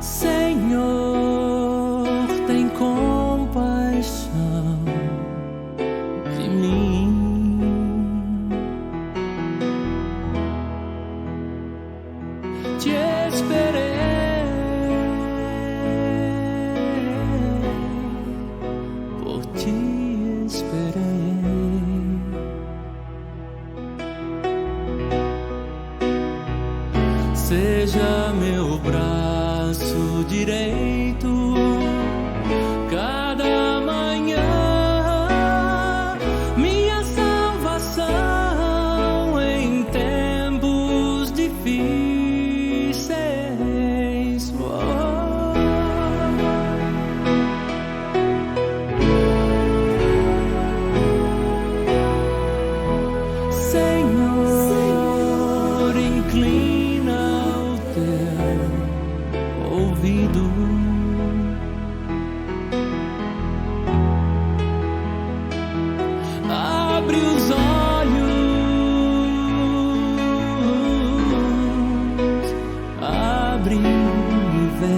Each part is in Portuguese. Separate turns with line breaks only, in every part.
Senhor, tem compaixão de mim. Te esperei, por ti esperei. Seja meu braço direito cada manhã, minha salvação em tempos difíceis. Senhor, inclina o teu ouvido, abre os olhos, abre e vê.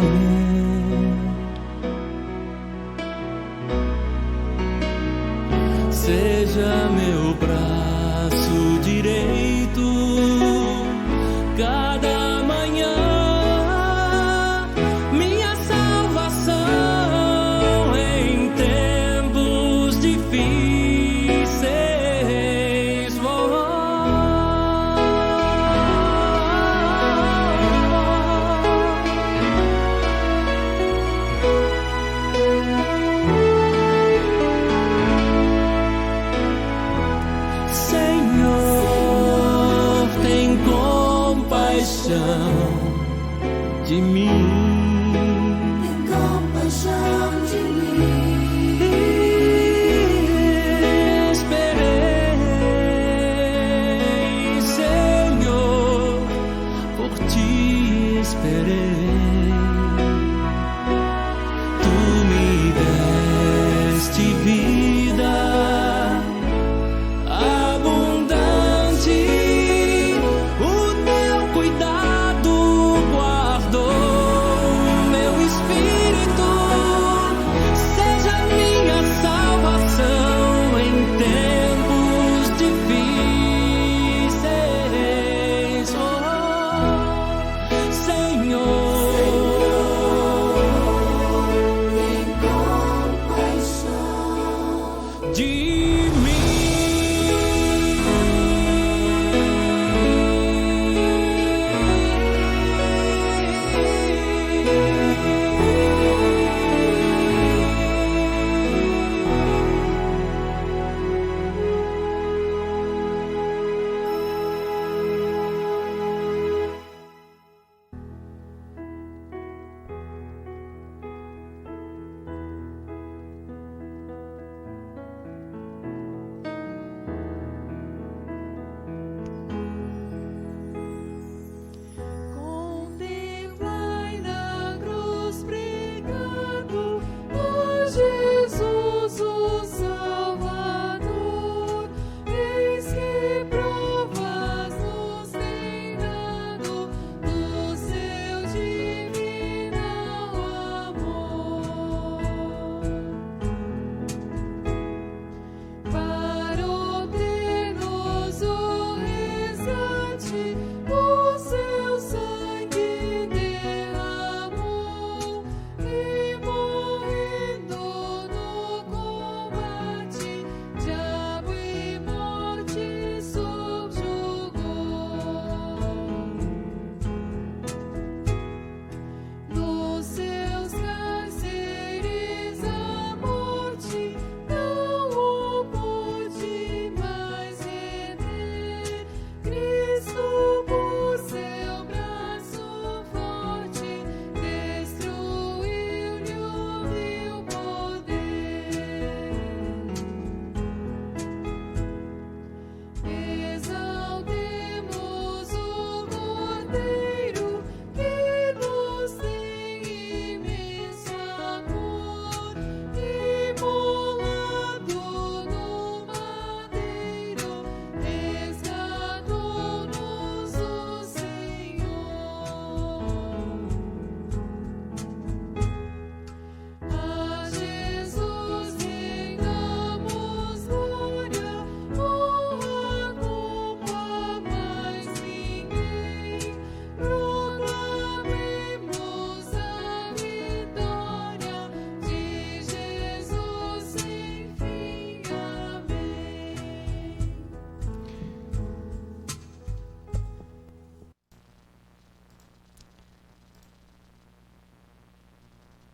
Seja meu braço direito cada manhã, minha salvação em tempos difíceis. Senhor, tem compaixão de mim.
Tem compaixão de mim.
Esperei, Senhor, por ti esperei. Tu me deste vida abundante, o teu cuidado guardou meu espírito.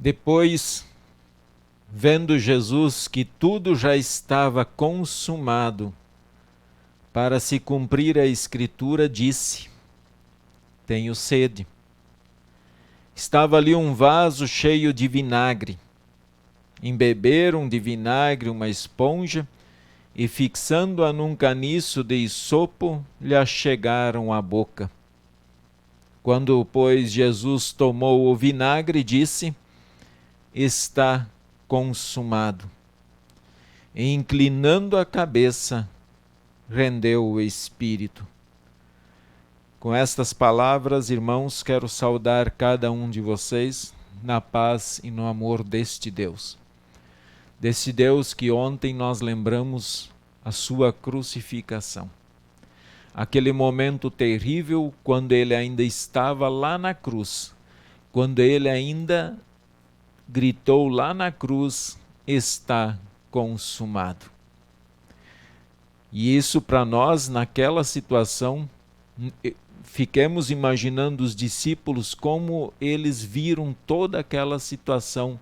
Depois, vendo Jesus que tudo já estava consumado, para se cumprir a Escritura, disse: tenho sede. Estava ali um vaso cheio de vinagre. Embeberam de vinagre uma esponja e, fixando-a num caniço de isopo, lhe achegaram à boca. Quando, pois, Jesus tomou o vinagre, disse: está consumado. E, inclinando a cabeça, rendeu o espírito. Com estas palavras, irmãos, quero saudar cada um de vocês na paz e no amor deste Deus. Deste Deus que ontem nós lembramos a sua crucificação. Aquele momento terrível quando ele ainda estava lá na cruz, quando ele ainda gritou lá na cruz: está consumado. E isso para nós, naquela situação, fiquemos imaginando os discípulos como eles viram toda aquela situação,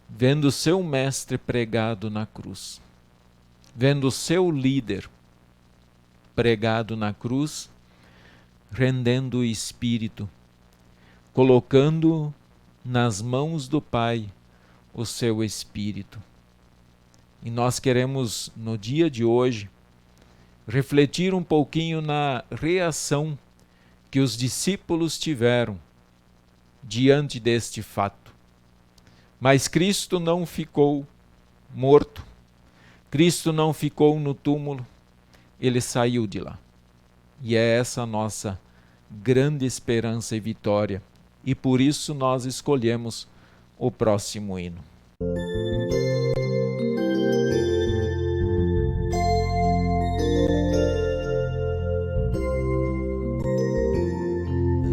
vendo seu mestre pregado na cruz, vendo seu líder pregado na cruz, rendendo o espírito, colocando nas mãos do Pai o seu espírito. E nós queremos, no dia de hoje, refletir um pouquinho na reação que os discípulos tiveram diante deste fato. Mas Cristo não ficou morto, Cristo não ficou no túmulo, ele saiu de lá. E é essa a nossa grande esperança e vitória. E por isso nós escolhemos o próximo hino.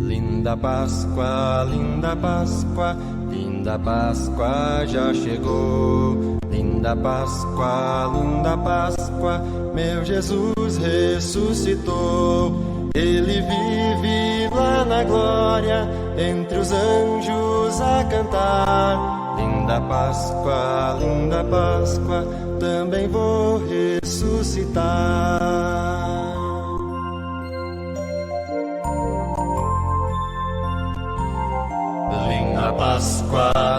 Linda Páscoa, linda Páscoa, linda Páscoa já chegou. Linda Páscoa, meu Jesus ressuscitou. Ele vive lá na glória, entre os anjos a cantar. Linda Páscoa, também vou ressuscitar.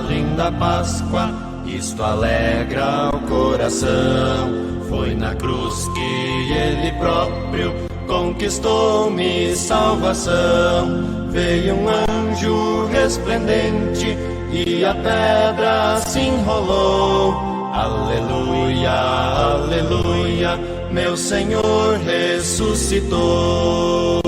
Linda Páscoa, isto alegra o coração. Foi na cruz que ele próprio conquistou-me salvação. Veio um anjo resplendente e a pedra se enrolou. Aleluia, aleluia, meu Senhor ressuscitou.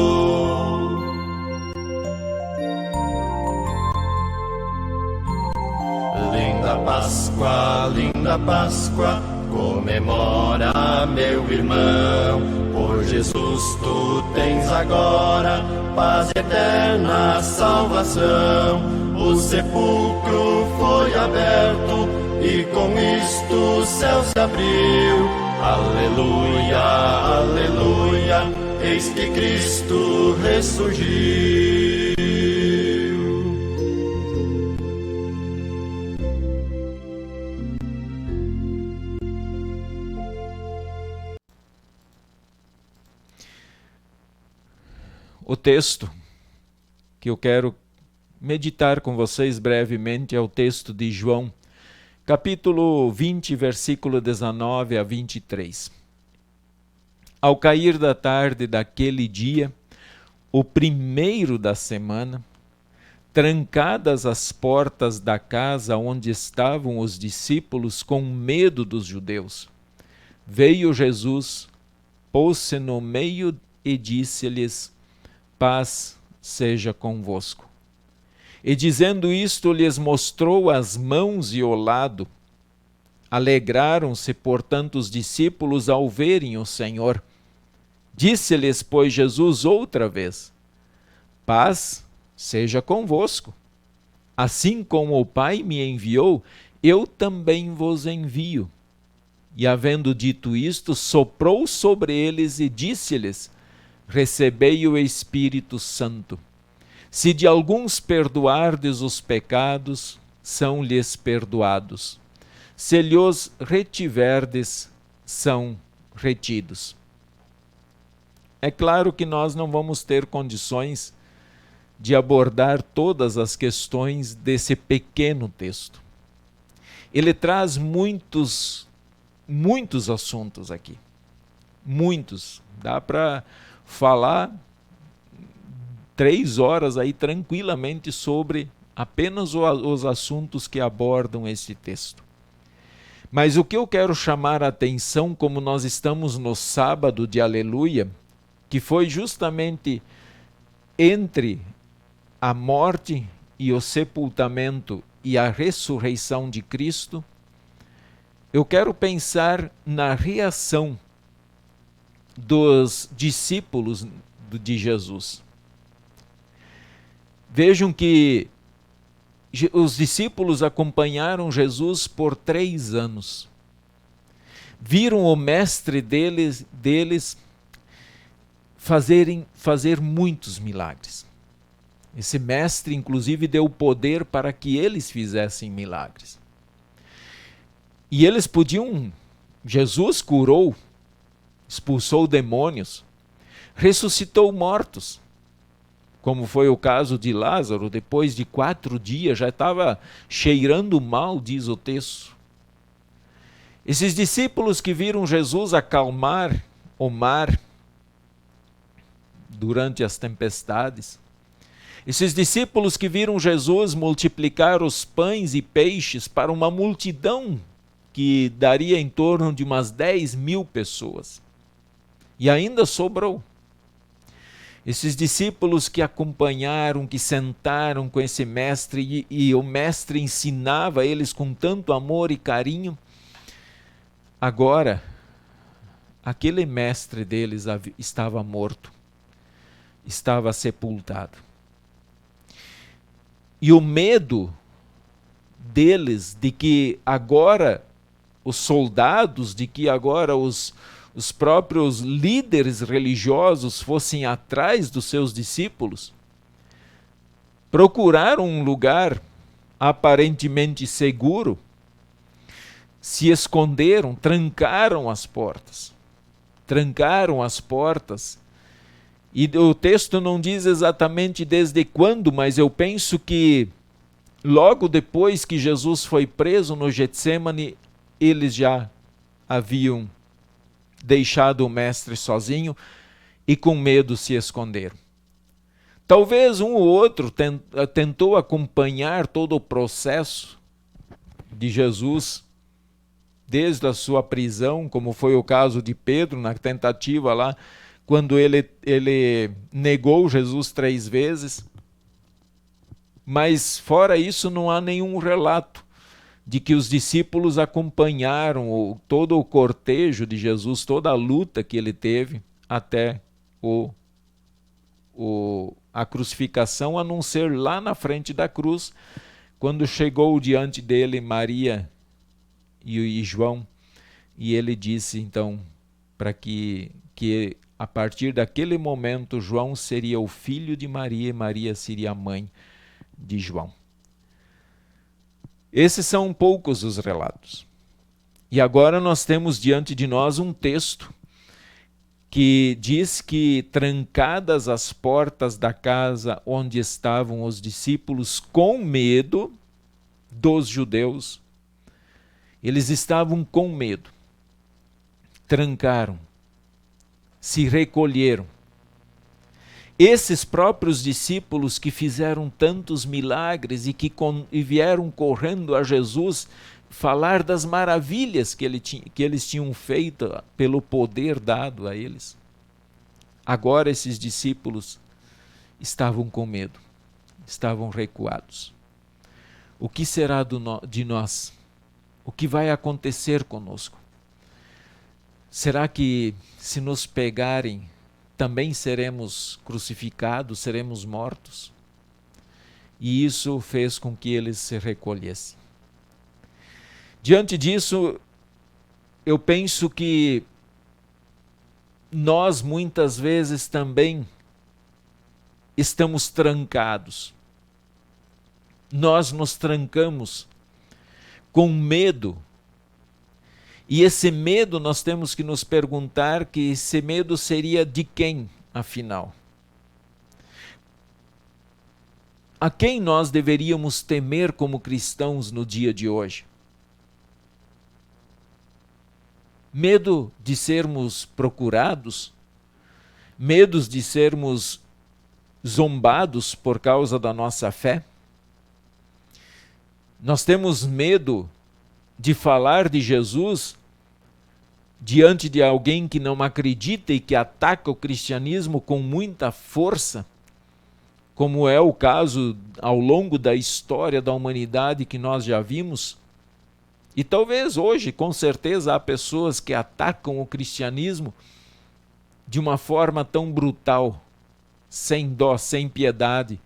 Linda Páscoa, comemora, meu irmão. Por Jesus tu tens agora paz eterna, salvação. O sepulcro foi aberto e com isto o céu se abriu. Aleluia, aleluia, eis que Cristo ressurgiu.
O texto que eu quero meditar com vocês brevemente é o texto de João, capítulo 20, versículo 19 a 23. Ao cair da tarde daquele dia, o primeiro da semana, trancadas as portas da casa onde estavam os discípulos com medo dos judeus, veio Jesus, pôs-se no meio e disse-lhes: paz seja convosco. E dizendo isto, lhes mostrou as mãos e o lado. Alegraram-se, portanto, os discípulos ao verem o Senhor. Disse-lhes, pois, Jesus outra vez: paz seja convosco. Assim como o Pai me enviou, eu também vos envio. E havendo dito isto, soprou sobre eles e disse-lhes: recebei o Espírito Santo. Se de alguns perdoardes os pecados, são-lhes perdoados. Se lhos retiverdes, são retidos. É claro que nós não vamos ter condições de abordar todas as questões desse pequeno texto. Ele traz muitos assuntos aqui. Muitos. Dá para falar 3 horas aí tranquilamente sobre apenas os assuntos que abordam esse texto. Mas o que eu quero chamar a atenção, como nós estamos no sábado de Aleluia, que foi justamente entre a morte e o sepultamento e a ressurreição de Cristo, eu quero pensar na reação dos discípulos de Jesus. Vejam que os discípulos acompanharam Jesus por 3 anos. Viram o mestre deles fazer muitos milagres. Esse mestre, inclusive, deu poder para que eles fizessem milagres. E eles podiam... Jesus curou, expulsou demônios, ressuscitou mortos, como foi o caso de Lázaro. Depois de 4 dias já estava cheirando mal, diz o texto. Esses discípulos que viram Jesus acalmar o mar durante as tempestades, esses discípulos que viram Jesus multiplicar os pães e peixes para uma multidão que daria em torno de umas 10.000 pessoas, e ainda sobrou. Esses discípulos que acompanharam, que sentaram com esse mestre, e o mestre ensinava eles com tanto amor e carinho. Agora, aquele mestre deles estava morto, estava sepultado. E o medo deles de que agora os soldados, de que agora os próprios líderes religiosos fossem atrás dos seus discípulos, procuraram um lugar aparentemente seguro, se esconderam, trancaram as portas. E o texto não diz exatamente desde quando, mas eu penso que logo depois que Jesus foi preso no Getsêmani, eles já haviam deixado o mestre sozinho e com medo se esconderam. Talvez um ou outro tentou acompanhar todo o processo de Jesus desde a sua prisão, como foi o caso de Pedro na tentativa lá, quando ele negou Jesus 3 vezes. Mas fora isso não há nenhum relato de que os discípulos acompanharam todo o cortejo de Jesus, toda a luta que ele teve até a crucificação, a não ser lá na frente da cruz, quando chegou diante dele Maria e João, e ele disse então para que a partir daquele momento João seria o filho de Maria e Maria seria a mãe de João. Esses são poucos os relatos. E agora nós temos diante de nós um texto que diz que, trancadas as portas da casa onde estavam os discípulos com medo dos judeus, eles estavam com medo, trancaram, se recolheram. Esses próprios discípulos que fizeram tantos milagres e vieram correndo a Jesus falar das maravilhas que eles tinham feito pelo poder dado a eles. Agora esses discípulos estavam com medo, estavam recuados. O que será de nós? O que vai acontecer conosco? Será que se nos pegarem, também seremos crucificados, seremos mortos? E isso fez com que eles se recolhessem. Diante disso, eu penso que nós muitas vezes também estamos trancados. nós nos trancamos com medo. E esse medo nós temos que nos perguntar que esse medo seria de quem, afinal? A quem nós deveríamos temer como cristãos no dia de hoje? Medo de sermos procurados? Medos de sermos zombados por causa da nossa fé? Nós temos medo de falar de Jesus diante de alguém que não acredita e que ataca o cristianismo com muita força, como é o caso ao longo da história da humanidade que nós já vimos. E talvez hoje, com certeza, há pessoas que atacam o cristianismo de uma forma tão brutal, sem dó, sem piedade,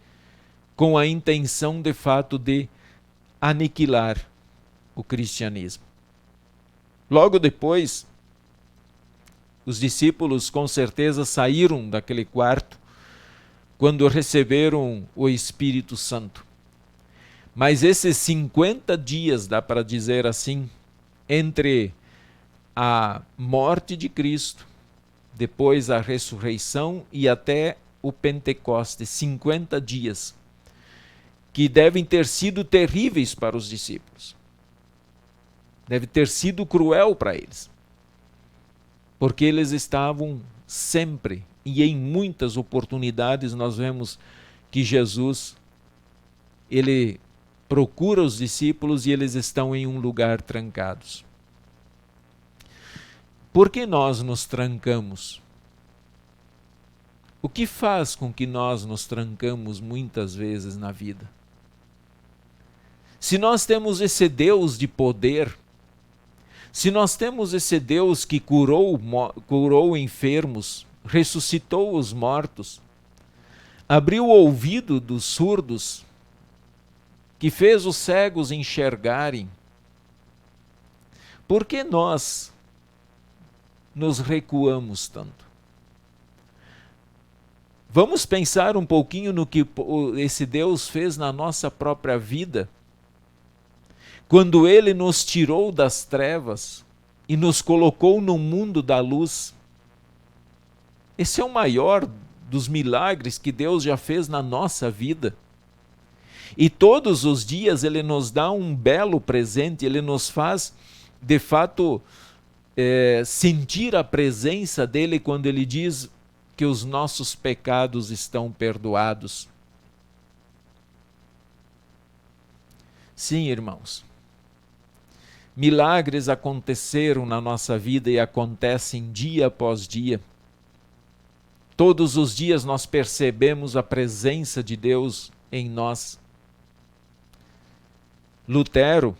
com a intenção de fato de aniquilar o cristianismo. Logo depois, os discípulos com certeza saíram daquele quarto quando receberam o Espírito Santo. Mas esses 50 dias, dá para dizer assim, entre a morte de Cristo, depois a ressurreição e até o Pentecostes, 50 dias, que devem ter sido terríveis para os discípulos. Deve ter sido cruel para eles, porque eles estavam sempre, e em muitas oportunidades nós vemos que Jesus, ele procura os discípulos e eles estão em um lugar trancados. Por que nós nos trancamos? O que faz com que nós nos trancamos muitas vezes na vida? Se nós temos esse Deus de poder, se nós temos esse Deus que curou enfermos, ressuscitou os mortos, abriu o ouvido dos surdos, que fez os cegos enxergarem, por que nós nos recuamos tanto? Vamos pensar um pouquinho no que esse Deus fez na nossa própria vida, quando Ele nos tirou das trevas e nos colocou no mundo da luz. Esse é o maior dos milagres que Deus já fez na nossa vida. E todos os dias Ele nos dá um belo presente, Ele nos faz, de fato, sentir a presença dEle quando Ele diz que os nossos pecados estão perdoados. Sim, irmãos, milagres aconteceram na nossa vida e acontecem dia após dia. Todos os dias nós percebemos a presença de Deus em nós. Lutero,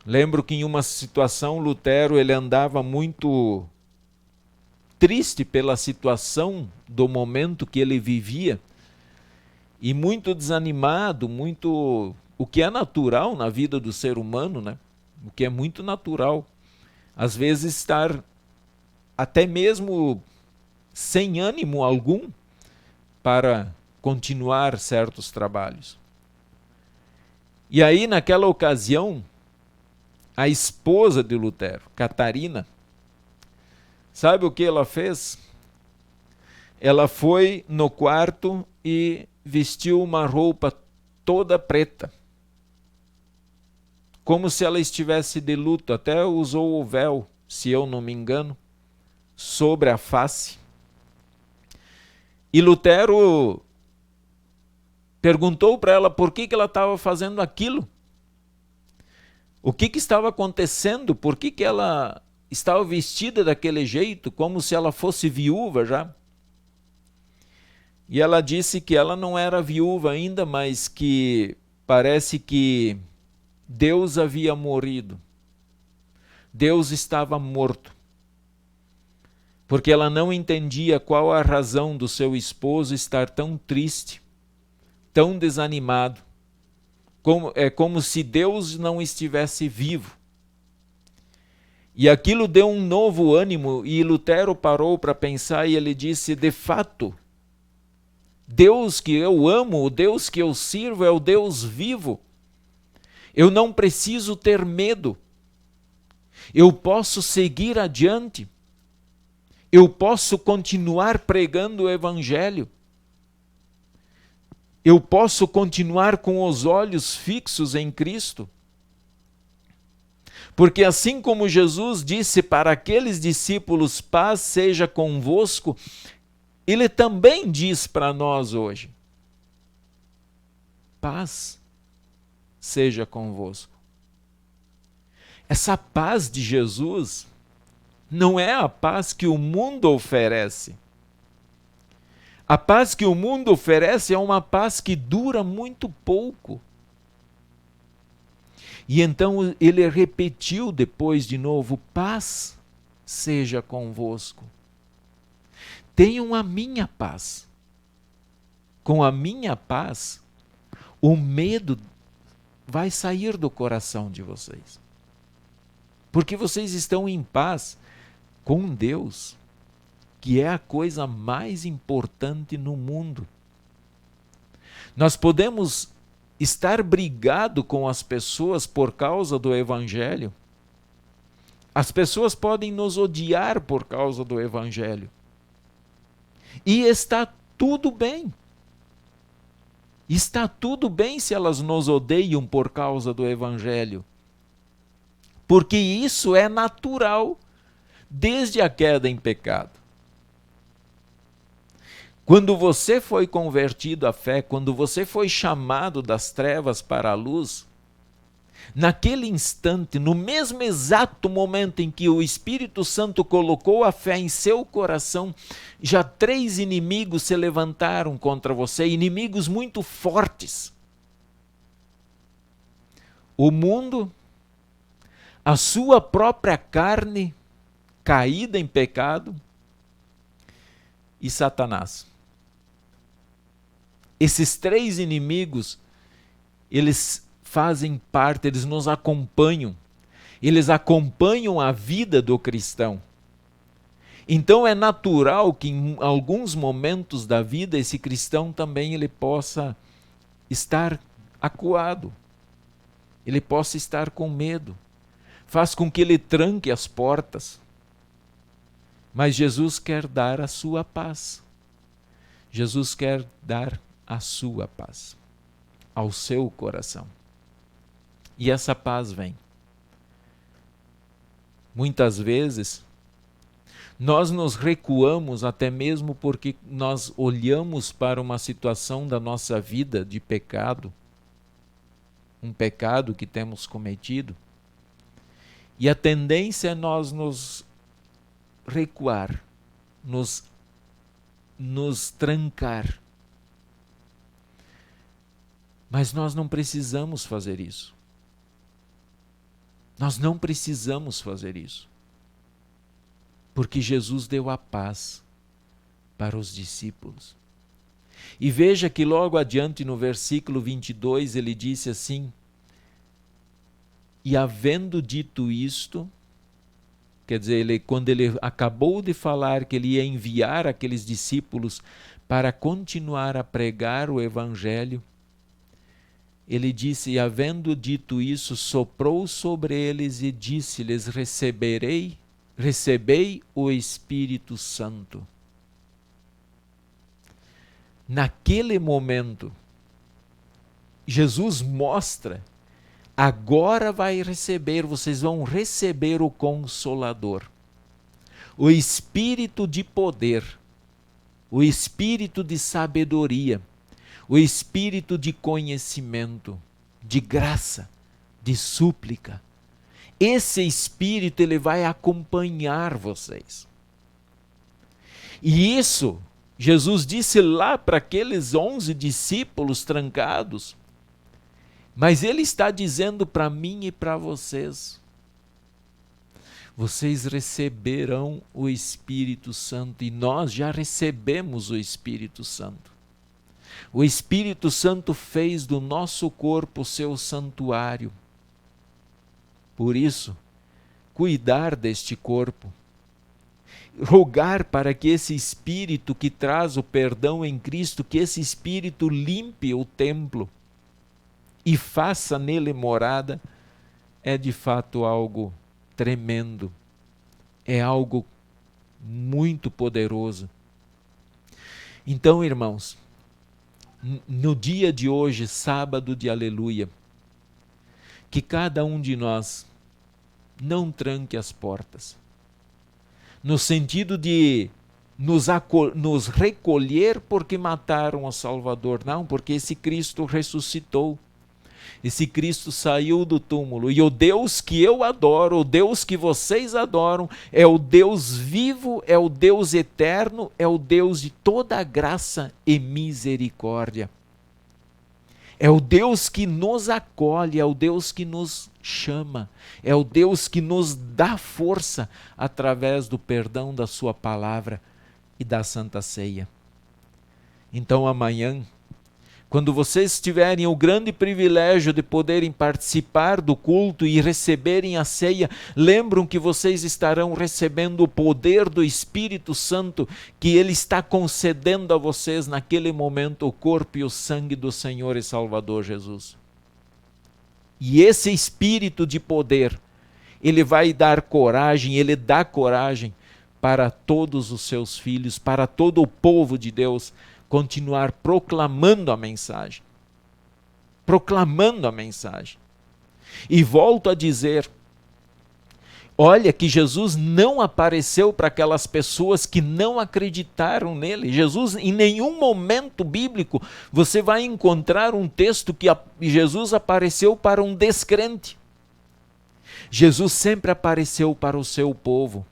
lembro que em uma situação Lutero ele andava muito triste pela situação do momento que ele vivia e muito desanimado, muito, o que é natural na vida do ser humano, né? O que é muito natural. Às vezes estar até mesmo sem ânimo algum para continuar certos trabalhos. E aí, naquela ocasião, a esposa de Lutero, Catarina, sabe o que ela fez? Ela foi no quarto e vestiu uma roupa toda preta, como se ela estivesse de luto, até usou o véu, se eu não me engano, sobre a face. E Lutero perguntou para ela por que ela estava fazendo aquilo. O que estava acontecendo? Por que ela estava vestida daquele jeito, como se ela fosse viúva já? E ela disse que ela não era viúva ainda, mas que parece que Deus havia morrido. Deus estava morto. Porque ela não entendia qual a razão do seu esposo estar tão triste, tão desanimado. É como se Deus não estivesse vivo. E aquilo deu um novo ânimo e Lutero parou para pensar e ele disse, de fato, Deus que eu amo, o Deus que eu sirvo é o Deus vivo. Eu não preciso ter medo. Eu posso seguir adiante. Eu posso continuar pregando o Evangelho. Eu posso continuar com os olhos fixos em Cristo. Porque assim como Jesus disse para aqueles discípulos, paz seja convosco, Ele também diz para nós hoje, paz seja convosco. Essa paz de Jesus não é a paz que o mundo oferece. A paz que o mundo oferece é uma paz que dura muito pouco. E então ele repetiu depois de novo, paz seja convosco. Tenham a minha paz. Com a minha paz, o medo vai sair do coração de vocês. Porque vocês estão em paz com Deus, que é a coisa mais importante no mundo. Nós podemos estar brigado com as pessoas por causa do Evangelho. As pessoas podem nos odiar por causa do Evangelho. E está tudo bem. Está tudo bem se elas nos odeiam por causa do Evangelho. Porque isso é natural desde a queda em pecado. Quando você foi convertido à fé, quando você foi chamado das trevas para a luz, naquele instante, no mesmo exato momento em que o Espírito Santo colocou a fé em seu coração, já 3 inimigos se levantaram contra você, inimigos muito fortes. O mundo, a sua própria carne caída em pecado e Satanás. Esses 3 inimigos, eles fazem parte, eles nos acompanham. Eles acompanham a vida do cristão. Então é natural que em alguns momentos da vida esse cristão também ele possa estar acuado. Ele possa estar com medo. Faz com que ele tranque as portas. Mas Jesus quer dar a sua paz. Jesus quer dar a sua paz ao seu coração. E essa paz vem. Muitas vezes, nós nos recuamos até mesmo porque nós olhamos para uma situação da nossa vida de pecado, um pecado que temos cometido, e a tendência é nós nos recuar, nos trancar. Mas nós não precisamos fazer isso. Nós não precisamos fazer isso. Porque Jesus deu a paz para os discípulos. E veja que logo adiante no versículo 22 ele disse assim, e havendo dito isto, quer dizer, quando ele acabou de falar que ele ia enviar aqueles discípulos para continuar a pregar o Evangelho, ele disse, e havendo dito isso, soprou sobre eles e disse-lhes, recebei o Espírito Santo. Naquele momento, Jesus mostra, agora vocês vão receber o Consolador, o Espírito de poder, o Espírito de sabedoria, o Espírito de conhecimento, de graça, de súplica. Esse Espírito ele vai acompanhar vocês. E isso, Jesus disse lá para aqueles 11 discípulos trancados, mas ele está dizendo para mim e para vocês, vocês receberão o Espírito Santo, e nós já recebemos o Espírito Santo. O Espírito Santo fez do nosso corpo seu santuário. Por isso, cuidar deste corpo, rogar para que esse Espírito que traz o perdão em Cristo, que esse Espírito limpe o templo, e faça nele morada, é de fato algo tremendo, é algo muito poderoso. Então, irmãos, no dia de hoje, sábado de aleluia, que cada um de nós não tranque as portas, no sentido de nos recolher porque mataram o Salvador. Não, porque esse Cristo ressuscitou. Esse Cristo saiu do túmulo. E o Deus que eu adoro, o Deus que vocês adoram, é o Deus vivo, é o Deus eterno, é o Deus de toda graça e misericórdia. É o Deus que nos acolhe, é o Deus que nos chama, é o Deus que nos dá força através do perdão da sua palavra e da Santa Ceia. Então amanhã, quando vocês tiverem o grande privilégio de poderem participar do culto e receberem a ceia, lembram que vocês estarão recebendo o poder do Espírito Santo, que Ele está concedendo a vocês naquele momento o corpo e o sangue do Senhor e Salvador Jesus. E esse Espírito de poder, Ele vai dar coragem, Ele dá coragem para todos os seus filhos, para todo o povo de Deus, continuar proclamando a mensagem. Proclamando a mensagem. E volto a dizer, olha que Jesus não apareceu para aquelas pessoas que não acreditaram nele. Jesus, em nenhum momento bíblico, você vai encontrar um texto que Jesus apareceu para um descrente. Jesus sempre apareceu para o seu povo.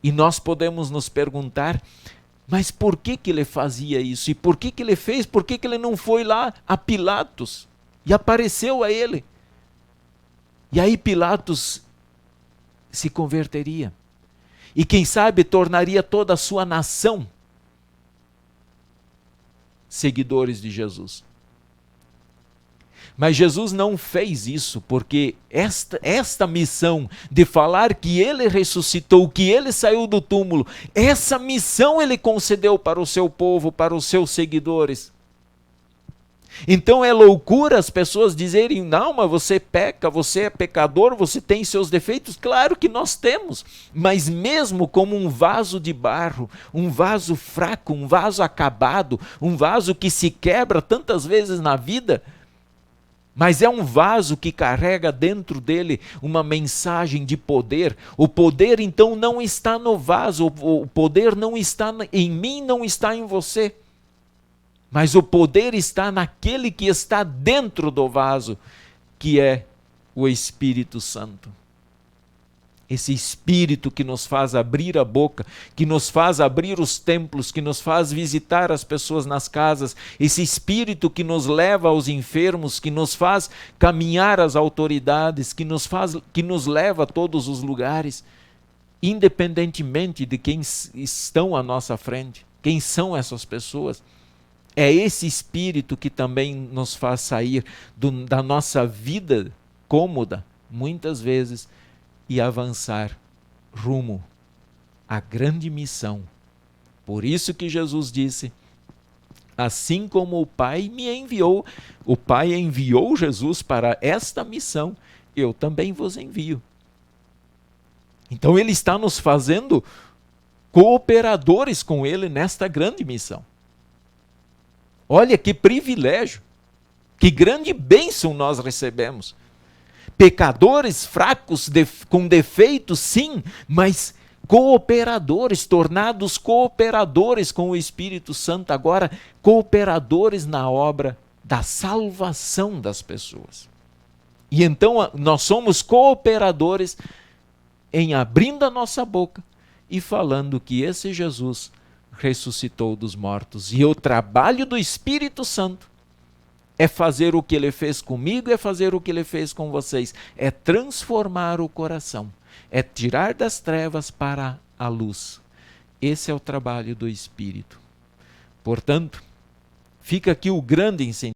E nós podemos nos perguntar, mas por que ele fazia isso? E por que ele fez? Por que ele não foi lá a Pilatos e apareceu a ele? E aí Pilatos se converteria. E quem sabe tornaria toda a sua nação seguidores de Jesus. Mas Jesus não fez isso, porque esta missão de falar que Ele ressuscitou, que Ele saiu do túmulo, essa missão Ele concedeu para o seu povo, para os seus seguidores. Então é loucura as pessoas dizerem, não, mas você peca, você é pecador, você tem seus defeitos. Claro que nós temos, mas mesmo como um vaso de barro, um vaso fraco, um vaso acabado, um vaso que se quebra tantas vezes na vida, mas é um vaso que carrega dentro dele uma mensagem de poder. O poder então não está no vaso, o poder não está em mim, não está em você. Mas o poder está naquele que está dentro do vaso, que é o Espírito Santo. Esse Espírito que nos faz abrir a boca, que nos faz abrir os templos, que nos faz visitar as pessoas nas casas, esse Espírito que nos leva aos enfermos, que nos faz caminhar às autoridades, que nos leva a todos os lugares, independentemente de quem estão à nossa frente, quem são essas pessoas. É esse Espírito que também nos faz sair da nossa vida cômoda, muitas vezes, e avançar rumo à grande missão. Por isso que Jesus disse, assim como o Pai me enviou, o Pai enviou Jesus para esta missão, eu também vos envio. Então Ele está nos fazendo cooperadores com Ele nesta grande missão. Olha que privilégio, que grande bênção nós recebemos. Pecadores fracos, com defeitos, sim, mas cooperadores, tornados cooperadores com o Espírito Santo, agora cooperadores na obra da salvação das pessoas. E então nós somos cooperadores em abrindo a nossa boca e falando que esse Jesus ressuscitou dos mortos. E o trabalho do Espírito Santo é fazer o que Ele fez comigo, é fazer o que Ele fez com vocês. É transformar o coração. É tirar das trevas para a luz. Esse é o trabalho do Espírito. Portanto, fica aqui o grande incentivo.